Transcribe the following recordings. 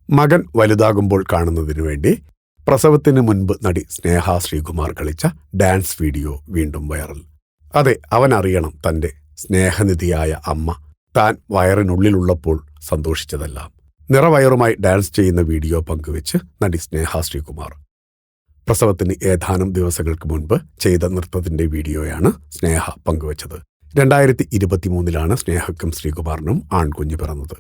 മകൻ വലുതാകുമ്പോൾ കാണുന്നതിനു വേണ്ടി പ്രസവത്തിന് മുൻപ് നടി സ്നേഹ ശ്രീകുമാർ കളിച്ച ഡാൻസ് വീഡിയോ വീണ്ടും വൈറൽ. അതെ, അവനറിയണം തന്റെ സ്നേഹനിധിയായ അമ്മ താൻ വയറിനുള്ളിലുള്ളപ്പോൾ സന്തോഷിച്ചതെല്ലാം. നിറവയറുമായി ഡാൻസ് ചെയ്യുന്ന വീഡിയോ പങ്കുവെച്ച് നടി സ്നേഹ ശ്രീകുമാർ. പ്രസവത്തിന് ഏതാനും ദിവസങ്ങൾക്ക് മുൻപ് ചെയ്ത നൃത്തത്തിന്റെ വീഡിയോയാണ് സ്നേഹ പങ്കുവച്ചത്. 2023 സ്നേഹയ്ക്കും ശ്രീകുമാറിനും ആൺകുഞ്ഞ് പിറന്നത്.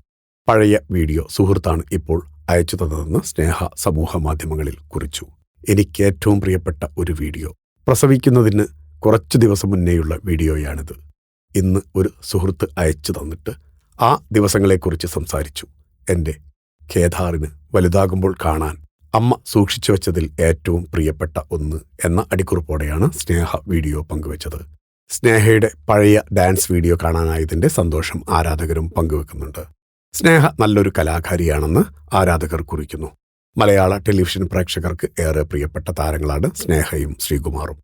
പഴയ വീഡിയോ സുഹൃത്താണ് ഇപ്പോൾ അയച്ചു തന്നതെന്ന് സ്നേഹ സമൂഹ മാധ്യമങ്ങളിൽ കുറിച്ചു. എനിക്ക് ഏറ്റവും പ്രിയപ്പെട്ട ഒരു വീഡിയോ. പ്രസവിക്കുന്നതിന് കുറച്ചു ദിവസം മുന്നേയുള്ള വീഡിയോയാണിത്. ഇന്ന് ഒരു സുഹൃത്ത് അയച്ചു തന്നിട്ട് ആ ദിവസങ്ങളെക്കുറിച്ച് സംസാരിച്ചു. എൻ്റെ കേദാറിന് വലുതാകുമ്പോൾ കാണാൻ അമ്മ സൂക്ഷിച്ചു വച്ചതിൽ ഏറ്റവും പ്രിയപ്പെട്ട ഒന്ന് എന്ന അടിക്കുറിപ്പോടെയാണ് സ്നേഹ വീഡിയോ പങ്കുവച്ചത്. സ്നേഹയുടെ പഴയ ഡാൻസ് വീഡിയോ കാണാനായതിന്റെ സന്തോഷം ആരാധകരും പങ്കുവെക്കുന്നുണ്ട്. സ്നേഹ നല്ലൊരു കലാകാരിയാണെന്ന് ആരാധകർ കുറിക്കുന്നു. മലയാള ടെലിവിഷൻ പ്രേക്ഷകർക്ക് ഏറെ പ്രിയപ്പെട്ട താരങ്ങളാണ് സ്നേഹയും ശ്രീകുമാറും.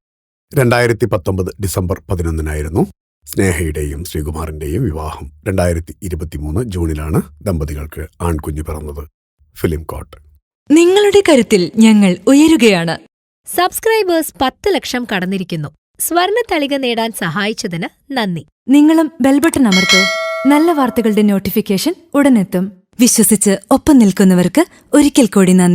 2019 ഡിസംബർ 11 സ്നേഹയുടെയും ശ്രീകുമാറിന്റെയും വിവാഹം. 2023 ജൂണിലാണ് ദമ്പതികൾക്ക് ആൺകുഞ്ഞ് പിറന്നത്. ഫിലിം കോട്ട്. നിങ്ങളുടെ കരുത്തിൽ ഞങ്ങൾ ഉയരുകയാണ്. സബ്സ്ക്രൈബേഴ്സ് 10 ലക്ഷം കടന്നിരിക്കുന്നു. സ്വർണ്ണ തളിക നേടാൻ സഹായിച്ചതിന് നന്ദി. നിങ്ങളും ബെൽബട്ടൺ അമർത്തോ. നല്ല വാർത്തകളുടെ നോട്ടിഫിക്കേഷൻ ഉടനെത്തും. വിശ്വസിച്ച് ഒപ്പം നിൽക്കുന്നവർക്ക് ഒരിക്കൽ കൂടി നന്ദി.